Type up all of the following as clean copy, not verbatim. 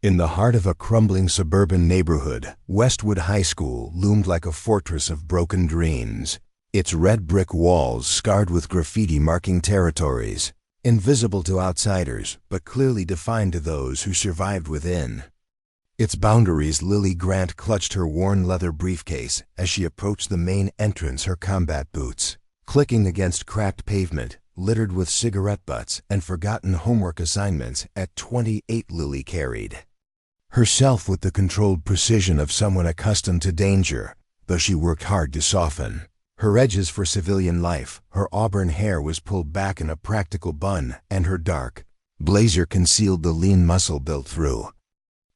In the heart of a crumbling suburban neighborhood, Westwood High School loomed like a fortress of broken dreams. Its red brick walls scarred with graffiti marking territories, invisible to outsiders, but clearly defined to those who survived within. Its boundaries, Lily Grant clutched her worn leather briefcase as she approached the main entrance, her combat boots clicking against cracked pavement, littered with cigarette butts and forgotten homework assignments. At 28, Lily carried herself with the controlled precision of someone accustomed to danger, though she worked hard to soften her edges for civilian life. Her auburn hair was pulled back in a practical bun, and her dark blazer concealed the lean muscle built through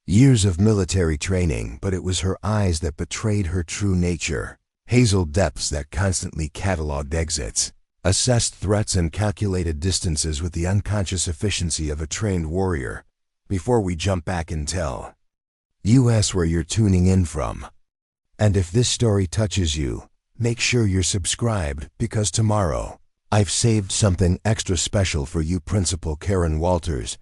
years of military training. But it was her eyes that betrayed her true nature, hazel depths that constantly catalogued exits, assessed threats and calculated distances with the unconscious efficiency of a trained warrior. Before we jump back and tell us where you're tuning in from, and if this story touches you, make sure you're subscribed, because tomorrow I've saved something extra special for you. Principal Karen Walters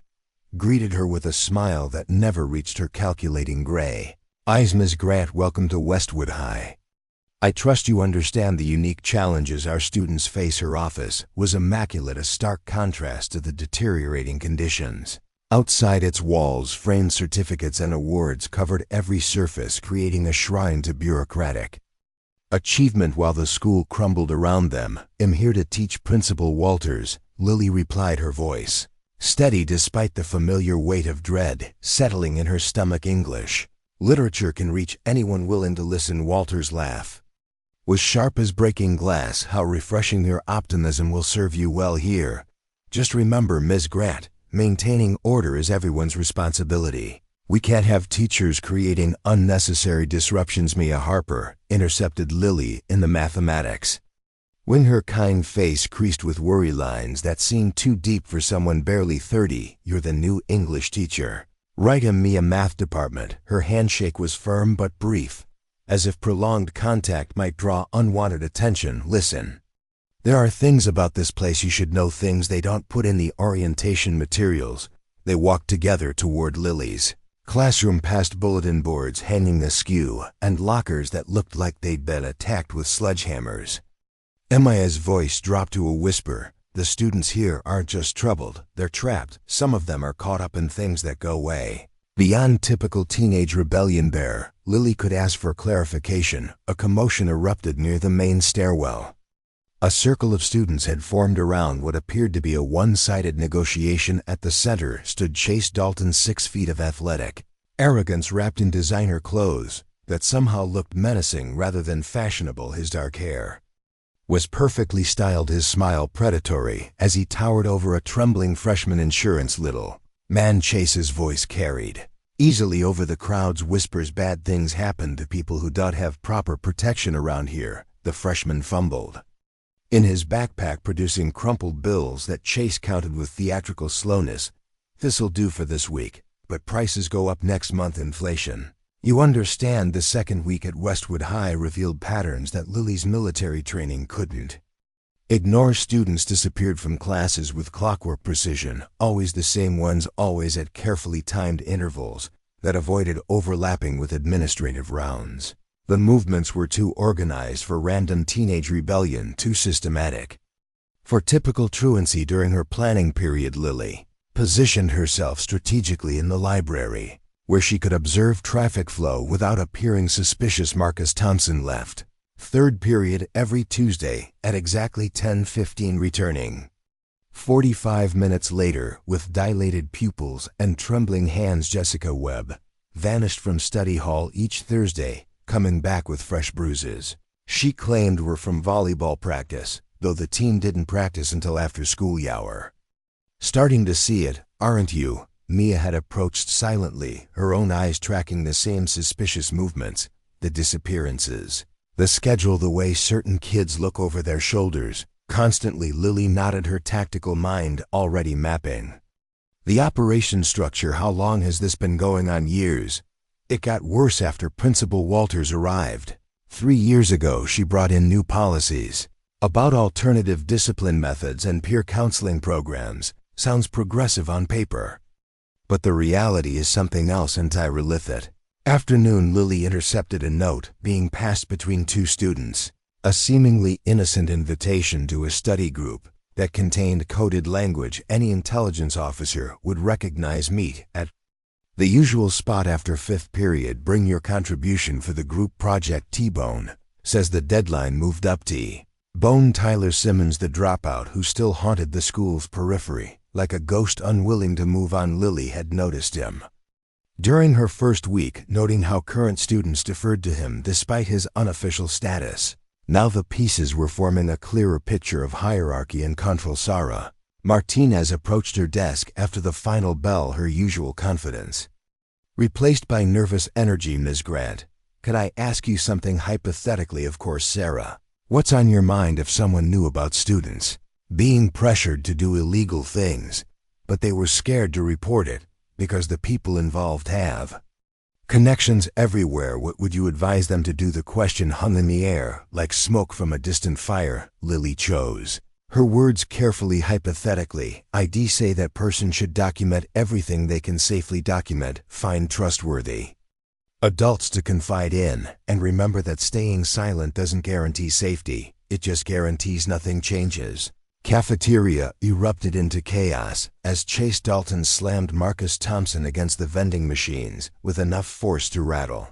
greeted her with a smile that never reached her calculating gray eyes. Ms. Grant, welcome to Westwood High. I trust you understand the unique challenges our students face. Her office was immaculate, a stark contrast to the deteriorating conditions outside. Its walls, framed certificates and awards covered every surface, creating a shrine to bureaucratic achievement while the school crumbled around them. "I'm here to teach, Principal Walters," Lily replied, her voice steady despite the familiar weight of dread settling in her stomach. "English literature can reach anyone willing to listen." Walters' laugh was sharp as breaking glass. "How refreshing. Your optimism will serve you well here. Just remember, Ms. Grant, maintaining order is everyone's responsibility. We can't have teachers creating unnecessary disruptions." Mia Harper intercepted Lily in the mathematics when her kind face creased with worry lines that seemed too deep for someone barely 30. "You're the new English teacher, right?" Mia math department. Her handshake was firm but brief, as if prolonged contact might draw unwanted attention. "Listen, there are things about this place you should know, things they don't put in the orientation materials." They walked together toward Lily's classroom, past bulletin boards hanging askew and lockers that looked like they'd been attacked with sledgehammers. Mia's voice dropped to a whisper. "The students here aren't just troubled, they're trapped. Some of them are caught up in things that go way beyond typical teenage rebellion." There, Lily could ask for clarification. A commotion erupted near the main stairwell. A circle of students had formed around what appeared to be a one-sided negotiation. At the center stood Chase Dalton, 6 feet of athletic arrogance wrapped in designer clothes that somehow looked menacing rather than fashionable. His dark hair was perfectly styled, his smile predatory as he towered over a trembling freshman. "Insurance, little man," Chase's voice carried easily over the crowd's whispers. "Bad things happen to people who don't have proper protection around here." The freshman fumbled in his backpack, producing crumpled bills that Chase counted with theatrical slowness. "This'll do for this week, but prices go up next month. Inflation. You understand." The second week at Westwood High revealed patterns that Lily's military training couldn't ignore. Students disappeared from classes with clockwork precision, always the same ones, always at carefully timed intervals that avoided overlapping with administrative rounds. The movements were too organized for random teenage rebellion, too systematic for typical truancy. During her planning period, Lily positioned herself strategically in the library, where she could observe traffic flow without appearing suspicious. Marcus Thompson left third period every Tuesday at exactly 10:15, returning 45 minutes later with dilated pupils and trembling hands. Jessica Webb vanished from study hall each Thursday, coming back with fresh bruises she claimed were from volleyball practice, though the team didn't practice until after school hour. "Starting to see it, aren't you?" Mia had approached silently, her own eyes tracking the same suspicious movements, the disappearances, the schedule, the way certain kids look over their shoulders constantly. Lily nodded, her tactical mind already mapping the operation structure. "How long has this been going on?" "Years. It got worse after Principal Walters arrived. 3 years ago she brought in new policies about alternative discipline methods and peer counseling programs." "Sounds progressive on paper." But the reality is something else entirely. That afternoon, Lily intercepted a note being passed between two students, a seemingly innocent invitation to a study group that contained coded language any intelligence officer would recognize. Meet at the usual spot after fifth period. Bring your contribution for the group project. T-Bone says the deadline moved up. T-Bone Tyler Simmons, the dropout who still haunted the school's periphery like a ghost unwilling to move on. Lily had noticed him during her first week, noting how current students deferred to him despite his unofficial status. Now the pieces were forming a clearer picture of hierarchy and control. Sarah Martinez approached her desk after the final bell, her usual confidence replaced by nervous energy. Ms. Grant, could I ask you something hypothetically? Of course, Sarah. What's on your mind if someone knew about students being pressured to do illegal things, but they were scared to report it because the people involved have connections everywhere? What would you advise them to do? The question hung in the air like smoke from a distant fire. Lily chose her words carefully. Hypothetically, I'd say that person should document everything they can safely document, find trustworthy adults to confide in, and remember that staying silent doesn't guarantee safety, it just guarantees nothing changes. Cafeteria erupted into chaos as Chase Dalton slammed Marcus Thompson against the vending machines with enough force to rattle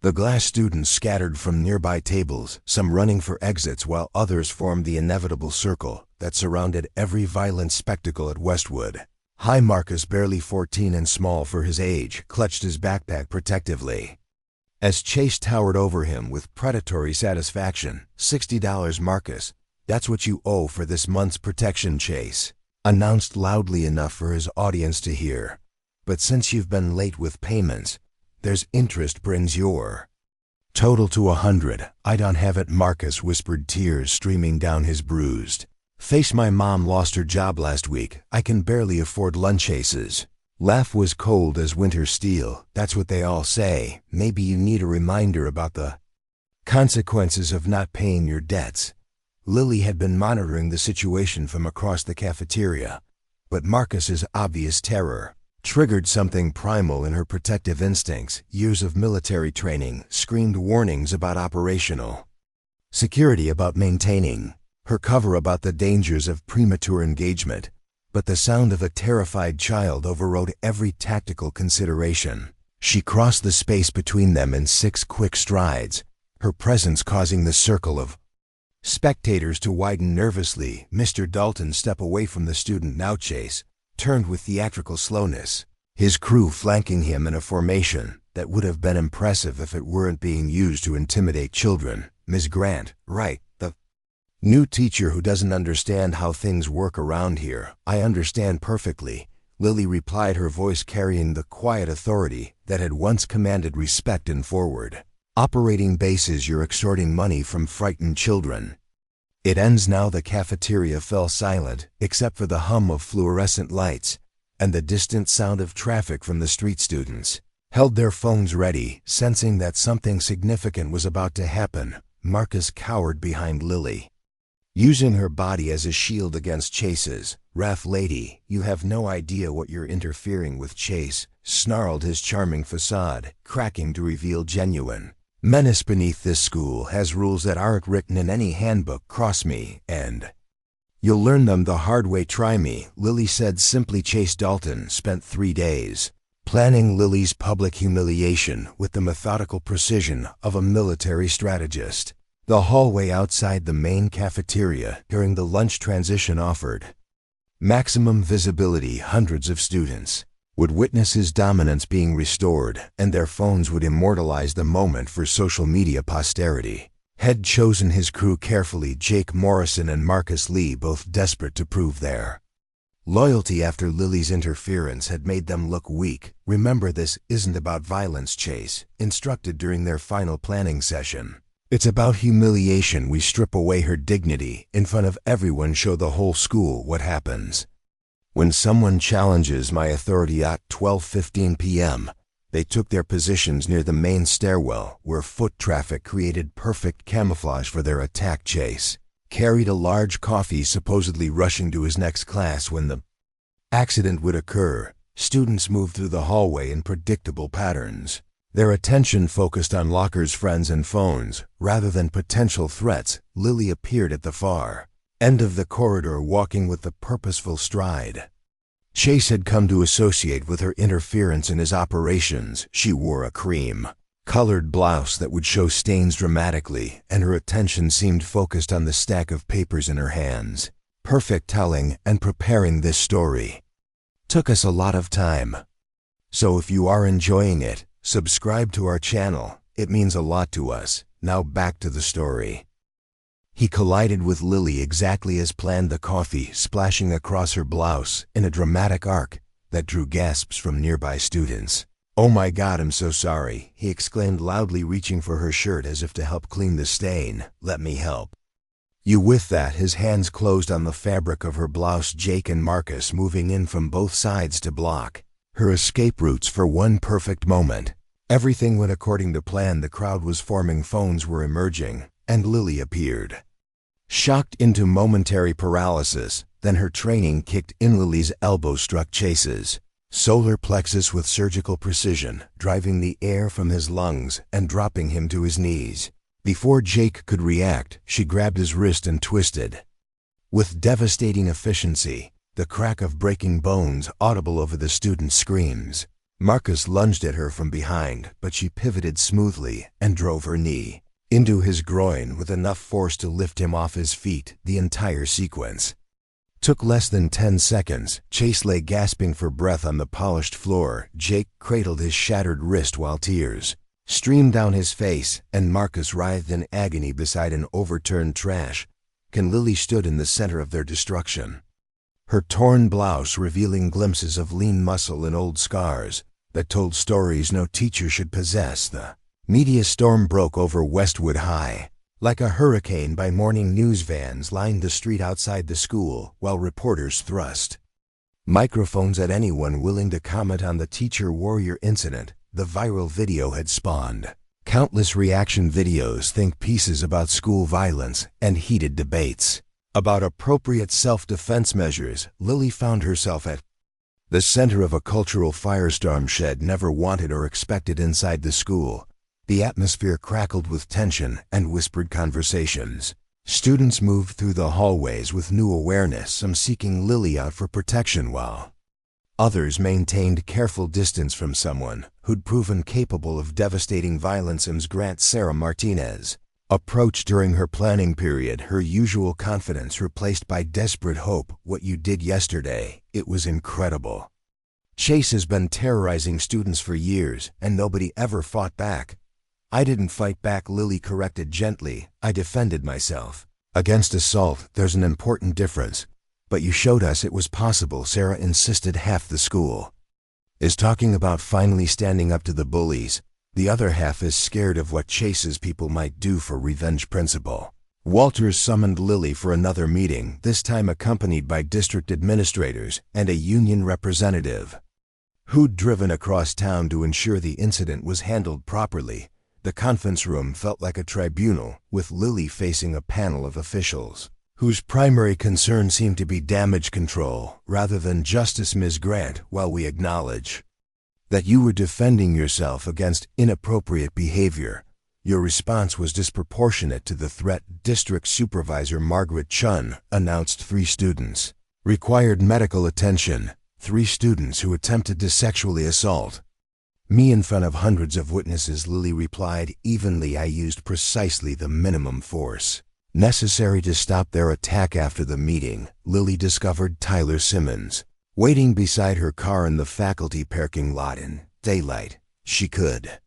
the glass. Students scattered from nearby tables, some running for exits while others formed the inevitable circle that surrounded every violent spectacle at Westwood. High Marcus, barely 14 and small for his age, clutched his backpack protectively as Chase towered over him with predatory satisfaction. $60, Marcus. That's what you owe for this month's protection, Chase announced loudly enough for his audience to hear. But since you've been late with payments, there's interest brings your total to 100. I don't have it, Marcus whispered, tears streaming down his bruised face. My mom lost her job last week. I can barely afford lunch. Chase's laugh was cold as winter steel. That's what they all say. Maybe you need a reminder about the consequences of not paying your debts. Lily had been monitoring the situation from across the cafeteria, but Marcus's obvious terror triggered something primal in her. Protective instincts, years of military training, screamed warnings about operational security, about maintaining her cover, about the dangers of premature engagement. But the sound of a terrified child overrode every tactical consideration. She crossed the space between them in 6 quick strides, her presence causing the circle of spectators to widen nervously. Mr. Dalton, step away from the student now. Chase turned with theatrical slowness, his crew flanking him in a formation that would have been impressive if it weren't being used to intimidate children. Ms. Grant, right, the new teacher who doesn't understand how things work around here. I understand perfectly, Lily replied, her voice carrying the quiet authority that had once commanded respect and forward operating bases. You're extorting money from frightened children. It ends now. The cafeteria fell silent, except for the hum of fluorescent lights and the distant sound of traffic from the street. Students held their phones ready, sensing that something significant was about to happen. Marcus cowered behind Lily, using her body as a shield against Chase's wrath. Lady, you have no idea what you're interfering with. Chase snarled, his charming facade cracking to reveal genuine menace beneath. This school has rules that aren't written in any handbook. Cross me, and you'll learn them the hard way. Try me, Lily said simply. Chase Dalton spent 3 days planning Lily's public humiliation with the methodical precision of a military strategist. The hallway outside the main cafeteria during the lunch transition offered maximum visibility. Hundreds of students would witness his dominance being restored, and their phones would immortalize the moment for social media posterity. Had chosen his crew carefully. Jake Morrison and Marcus Lee, both desperate to prove their loyalty after Lily's interference had made them look weak. Remember, this isn't about violence, Chase instructed during their final planning session. It's about humiliation. We strip away her dignity in front of everyone, show the whole school what happens when someone challenges my authority. At 12:15 p.m., they took their positions near the main stairwell, where foot traffic created perfect camouflage for their attack. Chase carried a large coffee, supposedly rushing to his next class when the accident would occur. Students moved through the hallway in predictable patterns. Their attention focused on lockers, friends, and phones. Rather than potential threats, Lily appeared at the far end of the corridor, walking with a purposeful stride. Chase had come to associate with her interference in his operations. She wore a cream-colored blouse that would show stains dramatically, and her attention seemed focused on the stack of papers in her hands. Perfect telling and preparing this story took us a lot of time. So if you are enjoying it, subscribe to our channel. It means a lot to us. Now back to the story. He collided with Lily exactly as planned, the coffee splashing across her blouse in a dramatic arc that drew gasps from nearby students. "Oh my God, I'm so sorry," he exclaimed loudly, reaching for her shirt as if to help clean the stain. "Let me help you with that." His hands closed on the fabric of her blouse, Jake and Marcus moving in from both sides to block her escape routes for one perfect moment. Everything went according to plan. The crowd was forming, phones were emerging, and Lily appeared, shocked into momentary paralysis. Then her training kicked in. Lily's elbow struck Chase's solar plexus with surgical precision, driving the air from his lungs and dropping him to his knees. Before Jake could react, she grabbed his wrist and twisted. With devastating efficiency, the crack of breaking bones audible over the student's screams. Marcus lunged at her from behind, but she pivoted smoothly and drove her knee into his groin with enough force to lift him off his feet. The entire sequence took less than 10 seconds. Chase lay gasping for breath on the polished floor. Jake cradled his shattered wrist while tears streamed down his face, and Marcus writhed in agony beside an overturned trash can. Lily stood in the center of their destruction, her torn blouse revealing glimpses of lean muscle and old scars that told stories no teacher should possess. The media storm broke over Westwood High. Like a hurricane, by morning news vans lined the street outside the school, while reporters thrust microphones at anyone willing to comment on the teacher warrior incident. The viral video had spawned countless reaction videos, think pieces about school violence, and heated debates about appropriate self-defense measures. Lily found herself at the center of a cultural firestorm she'd never wanted or expected inside the school. The atmosphere crackled with tension and whispered conversations. Students moved through the hallways with new awareness, some seeking Lily out for protection, while others maintained careful distance from someone who'd proven capable of devastating violence. Grant Sarah Martinez approached during her planning period, her usual confidence replaced by desperate hope. "What you did yesterday, it was incredible. Chase has been terrorizing students for years, and nobody ever fought back." "I didn't fight back," Lily corrected gently. "I defended myself against assault. There's an important difference." "But you showed us it was possible," Sarah insisted. "Half the school is talking about finally standing up to the bullies. The other half is scared of what Chase's people might do for revenge." Principal Walters summoned Lily for another meeting, this time accompanied by district administrators and a union representative who'd driven across town to ensure the incident was handled properly. The conference room felt like a tribunal, with Lily facing a panel of officials whose primary concern seemed to be damage control rather than justice. "Ms. Grant, while we acknowledge that you were defending yourself against inappropriate behavior, your response was disproportionate to the threat." District Supervisor Margaret Chun announced 3 students required medical attention. 3 students who attempted to sexually assault me in front of hundreds of witnesses, Lily replied evenly. "I used precisely the minimum force necessary to stop their attack." After the meeting, Lily discovered Tyler Simmons waiting beside her car in the faculty parking lot. In daylight, she could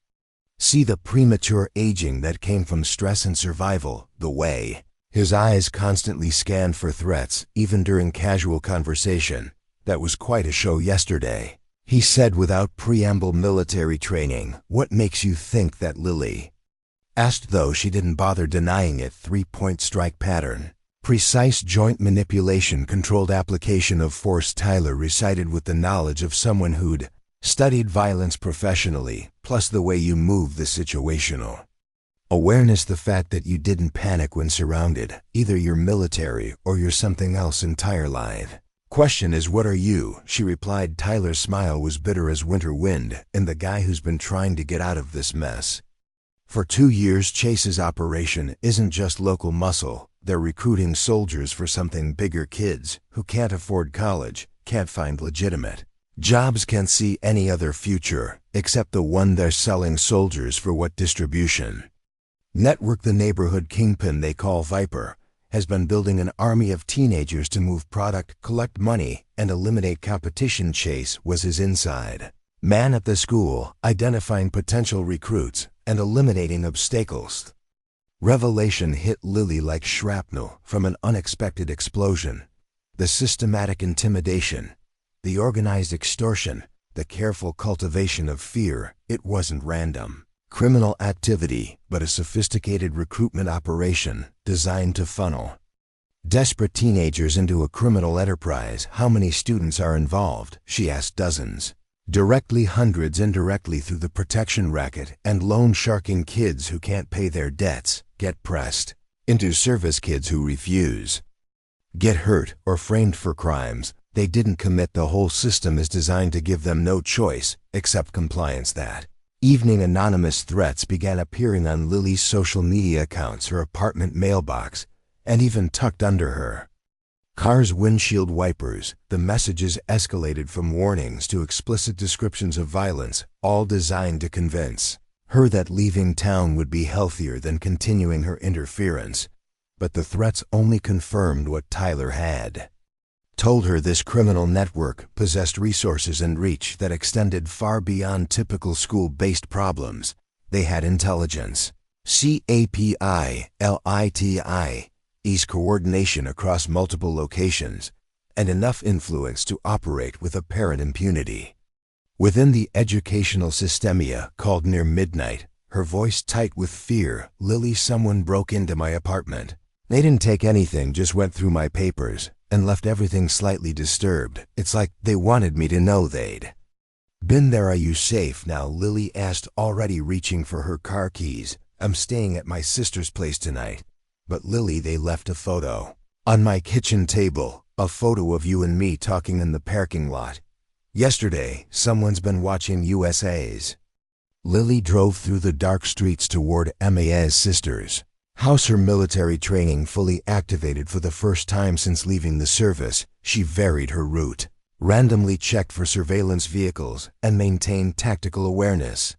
see the premature aging that came from stress and survival, the way his eyes constantly scanned for threats, even during casual conversation. "That was quite a show yesterday," he said without preamble. "Military training. What makes you think that?" Lily asked, though she didn't bother denying it. 3-point strike pattern. Precise joint manipulation, controlled application of force, Tyler recited with the knowledge of someone who'd studied violence professionally, plus the way you move, the situational awareness, the fact that you didn't panic when surrounded. Either you're military or you're something else entirely. Question is, what are you? She replied. Tyler's smile was bitter as winter wind, and the guy who's been trying to get out of this mess. For 2 years, Chase's operation isn't just local muscle. They're recruiting soldiers for something bigger. Kids who can't afford college, can't find legitimate jobs, can't see any other future except the one they're selling soldiers for. What distribution network? The neighborhood kingpin they call Viper has been building an army of teenagers to move product, collect money, and eliminate competition. Chase was his inside man at the school, identifying potential recruits and eliminating obstacles. Revelation hit Lily like shrapnel from an unexpected explosion. The systematic intimidation, the organized extortion, the careful cultivation of fear. It wasn't random criminal activity, but a sophisticated recruitment operation designed to funnel desperate teenagers into a criminal enterprise. How many students are involved? She asked. Dozens. Directly, hundreds. Indirectly, through the protection racket and loan sharking. Kids who can't pay their debts get pressed into service. Kids who refuse get hurt or framed for crimes they didn't commit. The whole system is designed to give them no choice except compliance. That evening, anonymous threats began appearing on Lily's social media accounts, her apartment mailbox, and even tucked under her car's windshield wipers. The messages escalated from warnings to explicit descriptions of violence, all designed to convince her that leaving town would be healthier than continuing her interference. But the threats only confirmed what Tyler had told her. This criminal network possessed resources and reach that extended far beyond typical school-based problems. They had intelligence, CAPILITI's coordination across multiple locations, and enough influence to operate with apparent impunity. Within the educational systemia called Near Midnight, her voice tight with fear. Lily, someone broke into my apartment. They didn't take anything, just went through my papers and left everything slightly disturbed. It's like they wanted me to know they'd been there. Are you safe now? Lily asked, already reaching for her car keys. I'm staying at my sister's place tonight. But Lily, they left a photo on my kitchen table, a photo of you and me talking in the parking lot. Yesterday, someone's been watching USA's. Lily drove through the dark streets toward Ma's sister's house, her military training fully activated for the first time since leaving the service. She varied her route, randomly checked for surveillance vehicles, and maintained tactical awareness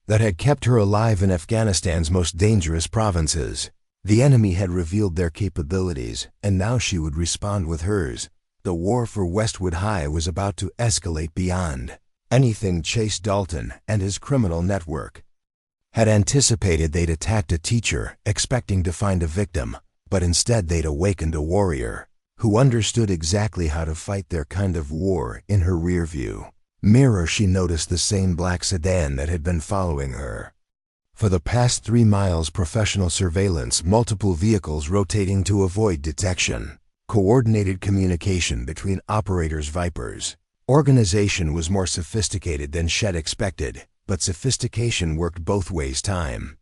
that had kept her alive in Afghanistan's most dangerous provinces. The enemy had revealed their capabilities, and now she would respond with hers. The war for Westwood High was about to escalate beyond anything Chase Dalton and his criminal network had anticipated. They'd attacked a teacher, expecting to find a victim, but instead they'd awakened a warrior who understood exactly how to fight their kind of war. In her rearview mirror, she noticed the same black sedan that had been following her for the past 3 miles. Professional surveillance, multiple vehicles rotating to avoid detection, coordinated communication between operators. Viper's organization was more sophisticated than Shed expected, but sophistication worked both ways. Time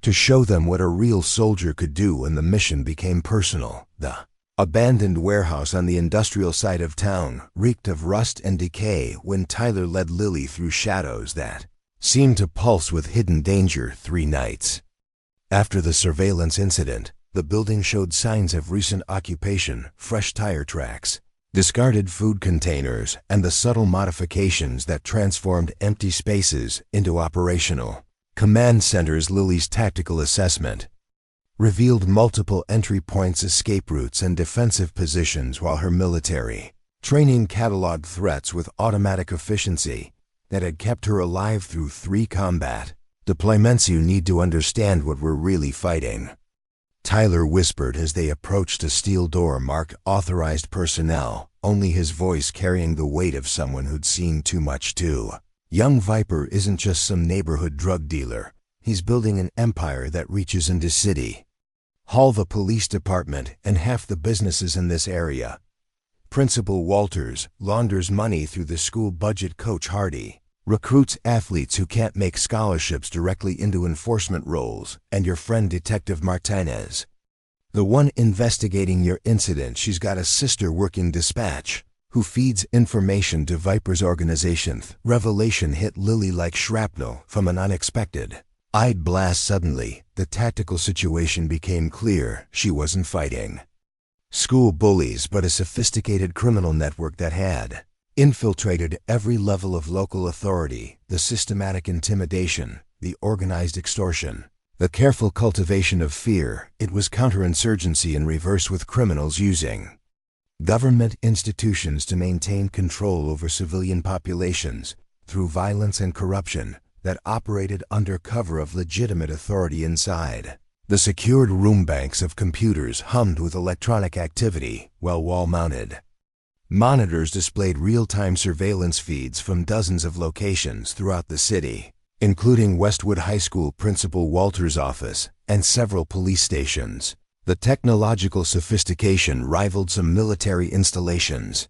to show them what a real soldier could do, and the mission became personal. The abandoned warehouse on the industrial side of town reeked of rust and decay when Tyler led Lily through shadows that seemed to pulse with hidden danger. 3 nights after the surveillance incident, the building showed signs of recent occupation: fresh tire tracks, discarded food containers, and the subtle modifications that transformed empty spaces into operational command centers. Lily's tactical assessment revealed multiple entry points, escape routes, and defensive positions, while her military training cataloged threats with automatic efficiency that had kept her alive through 3 combat deployments. You need to understand what we're really fighting, Tyler whispered as they approached a steel door marked authorized personnel, only his voice carrying the weight of someone who'd seen too much too. Young Viper isn't just some neighborhood drug dealer. He's building an empire that reaches into City Hall, the police department, and half the businesses in this area. Principal Walters launders money through the school budget. Coach Hardy recruits athletes who can't make scholarships directly into enforcement roles. And your friend Detective Martinez, the one investigating your incident, she's got a sister working dispatch. who feeds information to Viper's organization. Revelation hit Lily like shrapnel from an unexpected-eyed blast. Suddenly, the tactical situation became clear. She wasn't fighting school bullies, but a sophisticated criminal network that had infiltrated every level of local authority. The systematic intimidation, the organized extortion, the careful cultivation of fear. It was counterinsurgency in reverse, with criminals using government institutions to maintain control over civilian populations through violence and corruption that operated under cover of legitimate authority inside. The secured room banks of computers hummed with electronic activity, while wall-mounted monitors displayed real-time surveillance feeds from dozens of locations throughout the city, including Westwood High School Principal Walter's office and several police stations. The technological sophistication rivaled some military installations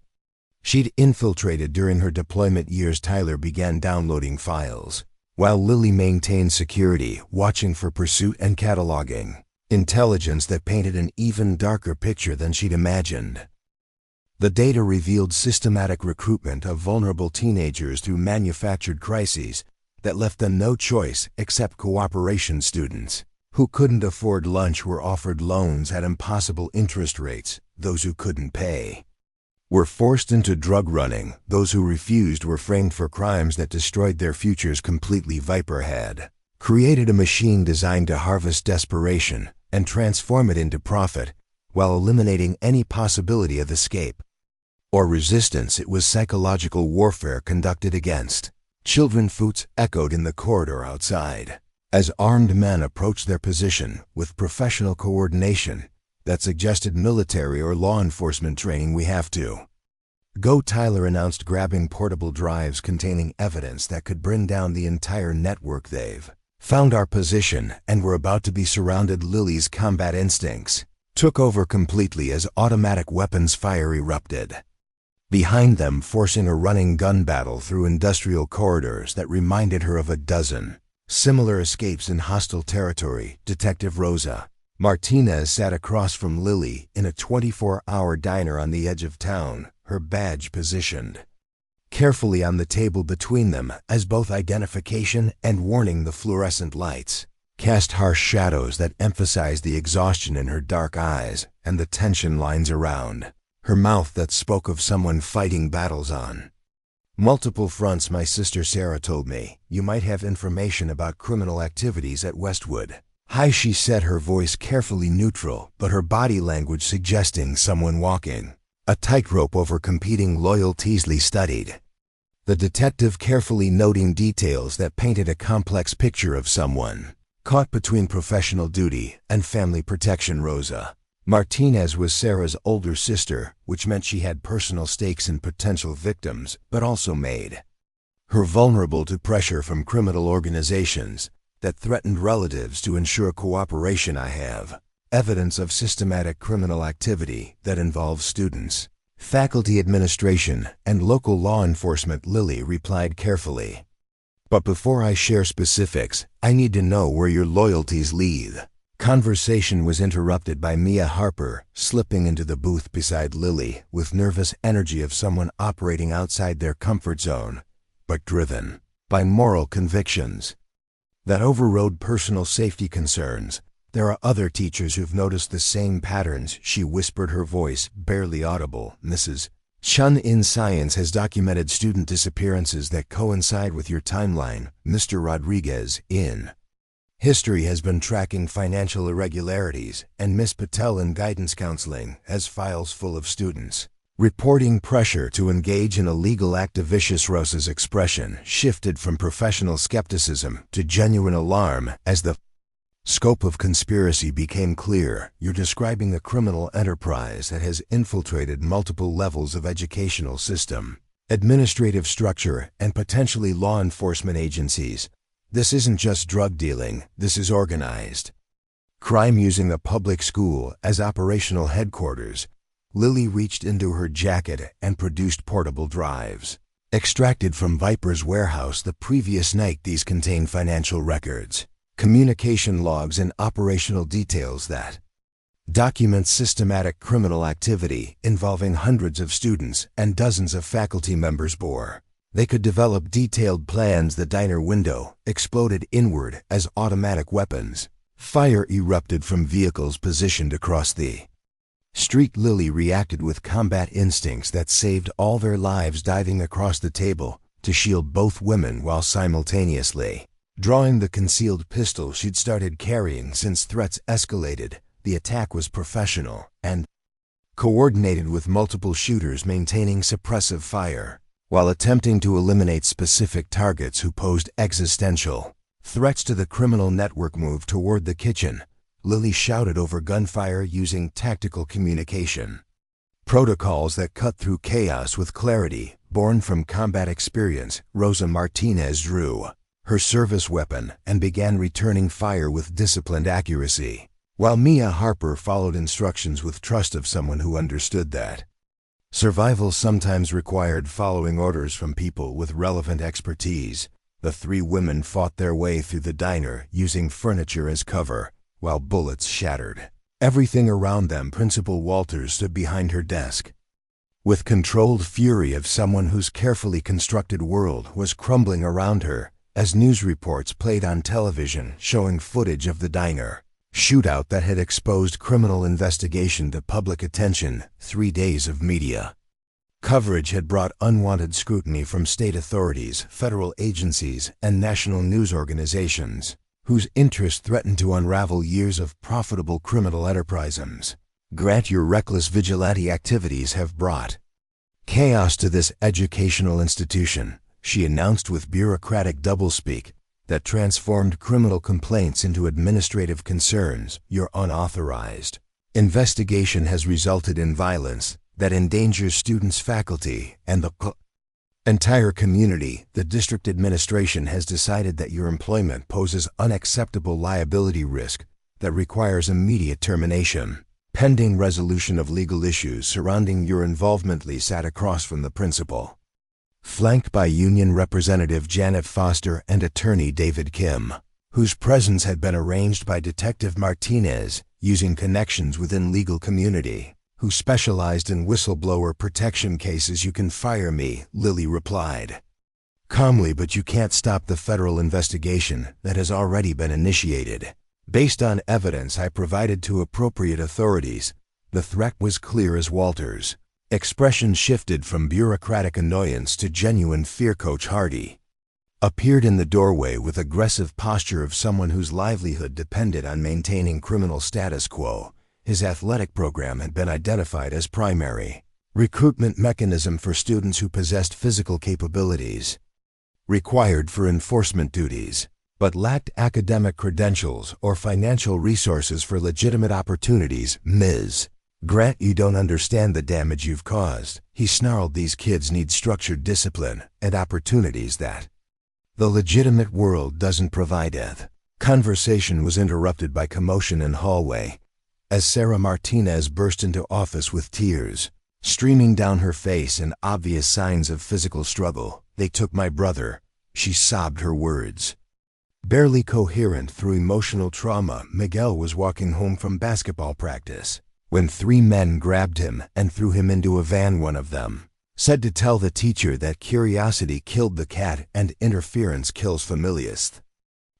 she'd infiltrated during her deployment years. Tyler began downloading files, while Lily maintained security, watching for pursuit and cataloging intelligence that painted an even darker picture than she'd imagined. The data revealed systematic recruitment of vulnerable teenagers through manufactured crises that left them no choice except cooperation. Students who couldn't afford lunch were offered loans at impossible interest rates. Those who couldn't pay were forced into drug running. Those who refused were framed for crimes that destroyed their futures completely. Viper had created a machine designed to harvest desperation and transform it into profit, while eliminating any possibility of escape or resistance. It was psychological warfare conducted against children. Foots echoed in the corridor outside as armed men approached their position with professional coordination that suggested military or law enforcement training. "We have to go," Tyler announced, grabbing portable drives containing evidence that could bring down the entire network. "They've found our position and we're about to be surrounded." Lily's combat instincts took over completely as automatic weapons fire erupted behind them, forcing a running gun battle through industrial corridors that reminded her of a dozen similar escapes in hostile territory. Detective Rosa Martinez sat across from Lily in a 24-hour diner on the edge of town, her badge positioned carefully on the table between them, as both identification and warning. The fluorescent lights cast harsh shadows that emphasized the exhaustion in her dark eyes and the tension lines around her mouth that spoke of someone fighting battles on multiple fronts. "My sister Sarah told me you might have information about criminal activities at Westwood High," she said, her voice carefully neutral, but her body language suggesting someone walking a tightrope over competing loyalties. Lee studied the detective carefully, noting details that painted a complex picture of someone caught between professional duty and family protection. Rosa Martinez was Sarah's older sister, which meant she had personal stakes in potential victims, but also made her vulnerable to pressure from criminal organizations that threatened relatives to ensure cooperation. "I have evidence of systematic criminal activity that involves students, faculty, administration, and local law enforcement," Lily replied carefully. "But before I share specifics, I need to know where your loyalties lead." Conversation was interrupted by Mia Harper, slipping into the booth beside Lily with nervous energy of someone operating outside their comfort zone, but driven by moral convictions that overrode personal safety concerns. "There are other teachers who've noticed the same patterns," she whispered, her voice barely audible. "Mrs. Chun in science has documented student disappearances that coincide with your timeline. Mr. Rodriguez in history has been tracking financial irregularities, and Miss Patel in guidance counseling has files full of students reporting pressure to engage in a legal act." Vicious Rosa's expression shifted from professional skepticism to genuine alarm as the scope of conspiracy became clear. "You're describing a criminal enterprise that has infiltrated multiple levels of educational system, administrative structure, and potentially law enforcement agencies. This isn't just drug dealing, this is organized crime using a public school as operational headquarters." Lily reached into her jacket and produced portable drives extracted from Viper's warehouse the previous night. These contained financial records, communication logs, and operational details that documents systematic criminal activity involving hundreds of students and dozens of faculty members bore. They could develop detailed plans. The diner window exploded inward as automatic weapons. Fire erupted from vehicles positioned across the street. Lily reacted with combat instincts that saved all their lives, diving across the table to shield both women while simultaneously drawing the concealed pistol she'd started carrying since threats escalated. The attack was professional and coordinated, with multiple shooters maintaining suppressive fire while attempting to eliminate specific targets who posed existential threats to the criminal network. Moved toward the kitchen. Lily shouted over gunfire using tactical communication protocols that cut through chaos with clarity, born from combat experience. Rosa Martinez drew her service weapon and began returning fire with disciplined accuracy, while Mia Harper followed instructions with trust of someone who understood that survival sometimes required following orders from people with relevant expertise. The three women fought their way through the diner using furniture as cover, while bullets shattered everything around them. Principal Walters stood behind her desk with controlled fury of someone whose carefully constructed world was crumbling around her, as news reports played on television showing footage of the diner shootout that had exposed criminal investigation to public attention. 3 days of media coverage had brought unwanted scrutiny from state authorities, federal agencies, and national news organizations, whose interests threatened to unravel years of profitable criminal enterprises. Grant, your reckless vigilante activities have brought chaos to this educational institution, she announced with bureaucratic doublespeak that transformed criminal complaints into administrative concerns. Your unauthorized investigation has resulted in violence that endangers students, faculty, and the entire community. The district administration has decided that your employment poses unacceptable liability risk that requires immediate termination, pending resolution of legal issues surrounding your involvement. Lee sat across from the principal, flanked by Union Representative Janet Foster and Attorney David Kim, whose presence had been arranged by Detective Martinez using connections within legal community, who specialized in whistleblower protection cases. You can fire me, Lily replied calmly, but you can't stop the federal investigation that has already been initiated. Based on evidence I provided to appropriate authorities, the threat was clear as Walters' expression shifted from bureaucratic annoyance to genuine fear. Coach Hardy appeared in the doorway with aggressive posture of someone whose livelihood depended on maintaining criminal status quo. His athletic program had been identified as primary recruitment mechanism for students who possessed physical capabilities required for enforcement duties, but lacked academic credentials or financial resources for legitimate opportunities. Ms. Grant, you don't understand the damage you've caused, he snarled. These kids need structured discipline and opportunities that the legitimate world doesn't provide. Conversation was interrupted by commotion in hallway as Sarah Martinez burst into office with tears streaming down her face and obvious signs of physical struggle. They took my brother, she sobbed, her words barely coherent through emotional trauma. Miguel was walking home from basketball practice when 3 men grabbed him and threw him into a van. One of them said to tell the teacher that curiosity killed the cat and interference kills familias.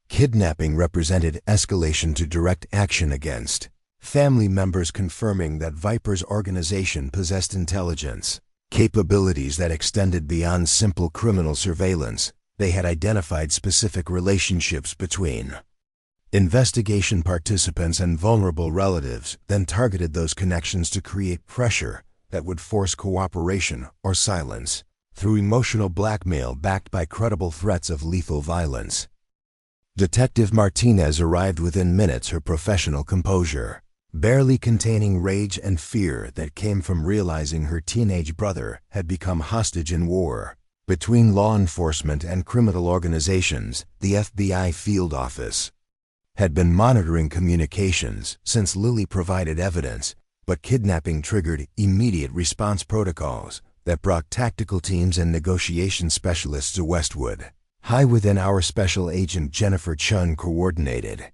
Kidnapping represented escalation to direct action against family members, confirming that Viper's organization possessed intelligence capabilities that extended beyond simple criminal surveillance. They had identified specific relationships between investigation participants and vulnerable relatives, then targeted those connections to create pressure that would force cooperation or silence through emotional blackmail backed by credible threats of lethal violence. Detective Martinez arrived within minutes, her professional composure barely containing rage and fear that came from realizing her teenage brother had become hostage in war between law enforcement and criminal organizations. The FBI field office had been monitoring communications since Lily provided evidence, but kidnapping triggered immediate response protocols that brought tactical teams and negotiation specialists to Westwood. High within our special agent Jennifer Chun coordinated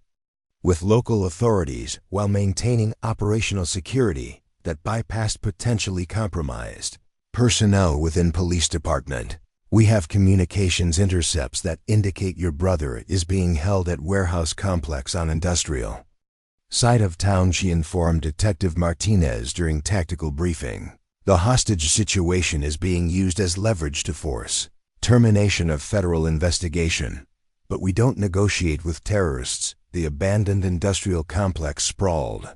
with local authorities while maintaining operational security that bypassed potentially compromised personnel within police department. We have communications intercepts that indicate your brother is being held at warehouse complex on Industrial side of town, she informed Detective Martinez during tactical briefing. The hostage situation is being used as leverage to force termination of federal investigation. But we don't negotiate with terrorists. The abandoned industrial complex sprawled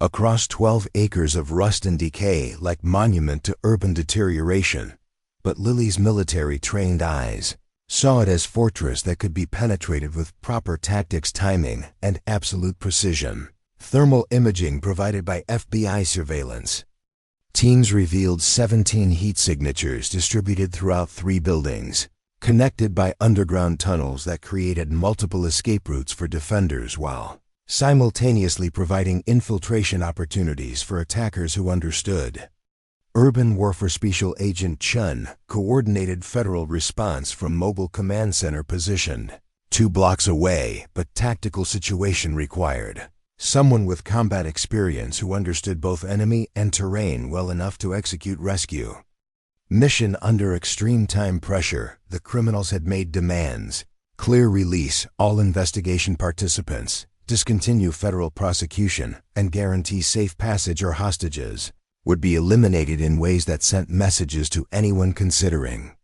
across 12 acres of rust and decay like monument to urban deterioration. But Lily's military-trained eyes saw it as fortress that could be penetrated with proper tactics, timing, and absolute precision. Thermal imaging provided by FBI surveillance teams revealed 17 heat signatures distributed throughout 3 buildings, connected by underground tunnels that created multiple escape routes for defenders while simultaneously providing infiltration opportunities for attackers who understood. Urban Warfare Special Agent Chun coordinated federal response from mobile command center positioned 2 blocks away, but tactical situation required someone with combat experience who understood both enemy and terrain well enough to execute rescue mission under extreme time pressure. The criminals had made demands: clear release all investigation participants, discontinue federal prosecution, and guarantee safe passage or hostages would be eliminated in ways that sent messages to anyone considering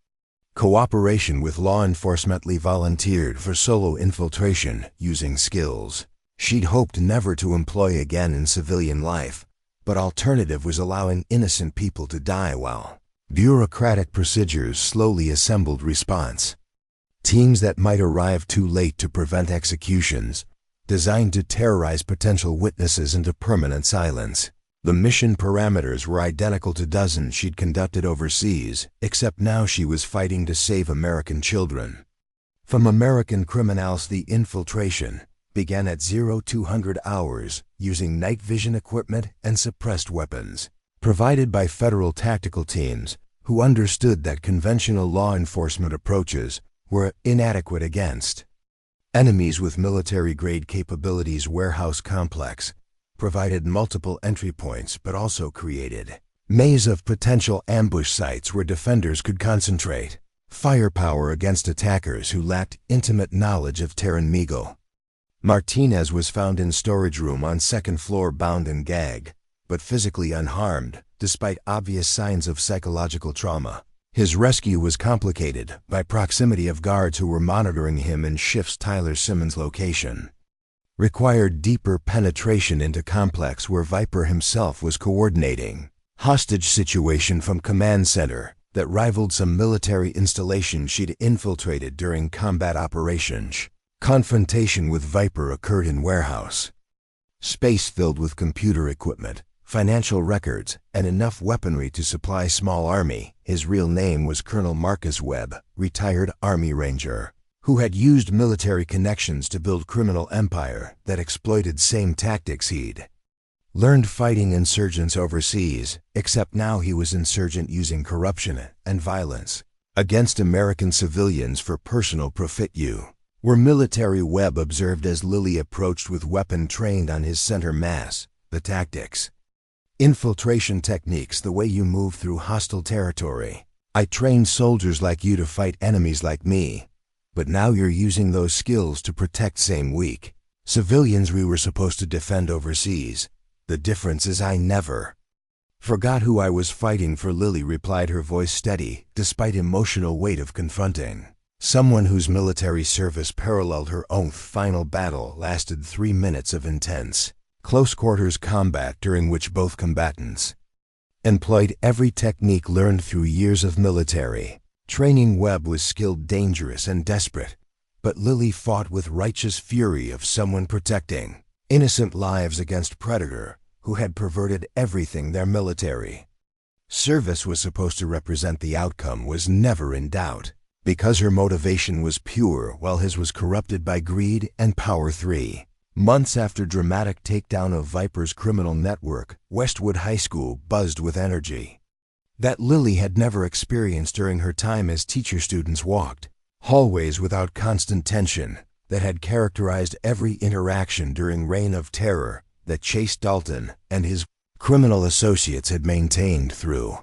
cooperation with law enforcement. Lee volunteered for solo infiltration using skills she'd hoped never to employ again in civilian life, but alternative was allowing innocent people to die while bureaucratic procedures slowly assembled response teams that might arrive too late to prevent executions, designed to terrorize potential witnesses into permanent silence. The mission parameters were identical to dozens she'd conducted overseas, except now she was fighting to save American children from American criminals. The infiltration began at 0200 hours using night vision equipment and suppressed weapons provided by federal tactical teams who understood that conventional law enforcement approaches were inadequate against enemies with military-grade capabilities. Warehouse complex provided multiple entry points but also created maze of potential ambush sites where defenders could concentrate firepower against attackers who lacked intimate knowledge of Terran Meagle. Martinez was found in storage room on 2nd floor, bound and gagged, but physically unharmed despite obvious signs of psychological trauma. His rescue was complicated by proximity of guards who were monitoring him in shifts. Tyler Simmons' location required deeper penetration into complex where Viper himself was coordinating hostage situation from command center that rivaled some military installation she'd infiltrated during combat operations. Confrontation with Viper occurred in warehouse space filled with computer equipment, financial records, and enough weaponry to supply small army. His real name was Colonel Marcus Webb, retired Army Ranger, who had used military connections to build criminal empire that exploited same tactics he'd learned fighting insurgents overseas, except now he was insurgent using corruption and violence against American civilians for personal profit. Were military. Webb observed as Lily approached with weapon trained on his center mass. The tactics, infiltration techniques, the way you move through hostile territory. I trained soldiers like you to fight enemies like me, but now you're using those skills to protect same weak civilians we were supposed to defend overseas. The difference is I never forgot who I was fighting for. Lily replied, her voice steady despite emotional weight of confronting someone whose military service paralleled her own. Final battle lasted 3 minutes of intense, close-quarters combat during which both combatants employed every technique learned through years of military training. Webb was skilled, dangerous, and desperate, but Lily fought with righteous fury of someone protecting innocent lives against predator who had perverted everything their military service was supposed to represent. The outcome was never in doubt, because her motivation was pure while his was corrupted by greed and power. 3 months after dramatic takedown of Viper's criminal network, Westwood High School buzzed with energy that Lily had never experienced during her time as teacher. Students walked hallways without constant tension, that had characterized every interaction during Reign of Terror that Chase Dalton and his criminal associates had maintained through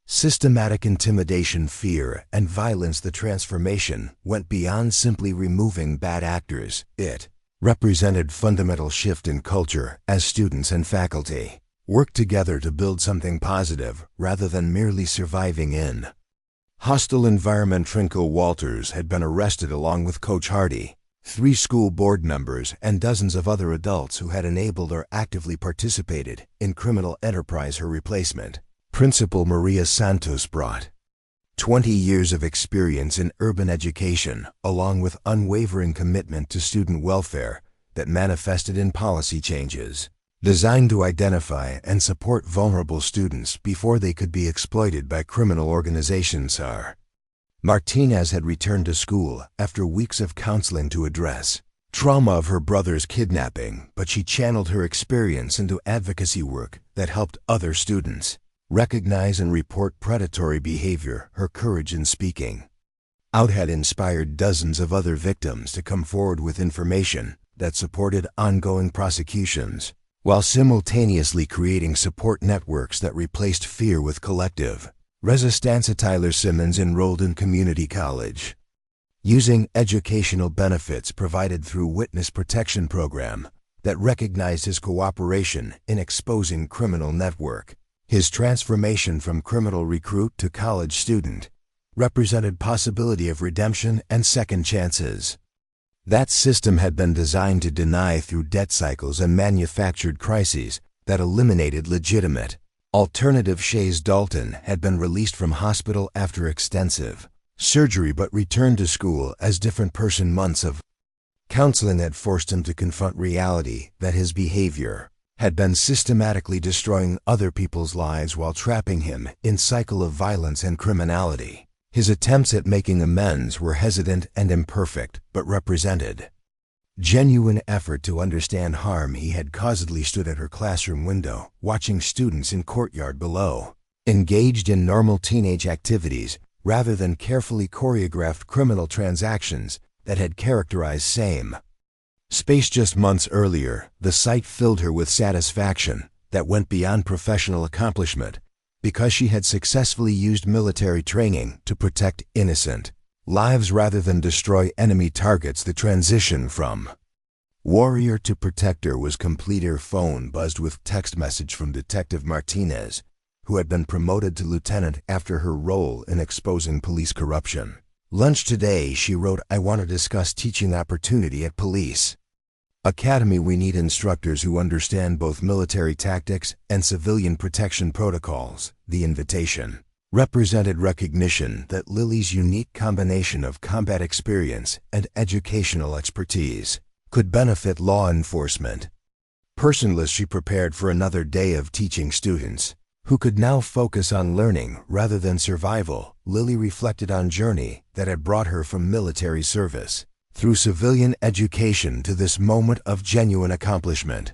systematic intimidation, fear, and violence. The transformation went beyond simply removing bad actors. It represented fundamental shift in culture as students and faculty worked together to build something positive rather than merely surviving in hostile environment. Trinko Walters had been arrested along with Coach Hardy, 3 school board members, and dozens of other adults who had enabled or actively participated in criminal enterprise. Her replacement, Principal Maria Santos, brought 20 years of experience in urban education, along with unwavering commitment to student welfare that manifested in policy changes designed to identify and support vulnerable students before they could be exploited by criminal organizations. Martinez had returned to school after weeks of counseling to address trauma of her brother's kidnapping, but she channeled her experience into advocacy work that helped other students recognize and report predatory behavior. Her courage in speaking out had inspired dozens of other victims to come forward with information that supported ongoing prosecutions, while simultaneously creating support networks that replaced fear with collective resistance. Tyler Simmons enrolled in community college, using educational benefits provided through witness protection program that recognized his cooperation in exposing criminal network. His transformation from criminal recruit to college student represented possibility of redemption and second chances. That system had been designed to deny through debt cycles and manufactured crises that eliminated legitimate alternative. Chase Dalton had been released from hospital after extensive surgery but returned to school as different person. Months of counseling had forced him to confront reality that his behavior had been systematically destroying other people's lives while trapping him in cycle of violence and criminality. His attempts at making amends were hesitant and imperfect, but represented genuine effort to understand harm he had caused. Stood at her classroom window, watching students in courtyard below, engaged in normal teenage activities rather than carefully choreographed criminal transactions that had characterized same space. Just months earlier, the sight filled her with satisfaction that went beyond professional accomplishment, because she had successfully used military training to protect innocent lives rather than destroy enemy targets. The transition from warrior to protector was complete. Her phone buzzed with text message from Detective Martinez, who had been promoted to lieutenant after her role in exposing police corruption. Lunch today, she wrote, I want to discuss teaching opportunity at police academy. We need instructors who understand both military tactics and civilian protection protocols. The invitation represented recognition that Lily's unique combination of combat experience and educational expertise could benefit law enforcement. Personless, she prepared for another day of teaching students who could now focus on learning rather than survival. Lily reflected on journey that had brought her from military service through civilian education to this moment of genuine accomplishment.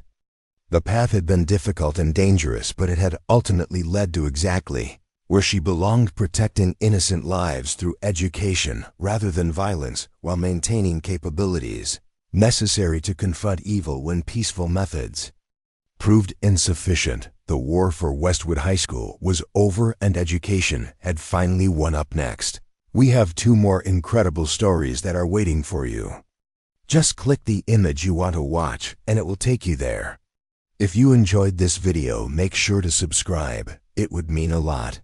The path had been difficult and dangerous, but it had ultimately led to exactly where she belonged, protecting innocent lives through education rather than violence, while maintaining capabilities necessary to confront evil when peaceful methods proved insufficient. The war for Westwood High School was over and education had finally won. Up next, we have 2 more incredible stories that are waiting for you. Just click the image you want to watch and it will take you there. If you enjoyed this video, make sure to subscribe. It would mean a lot.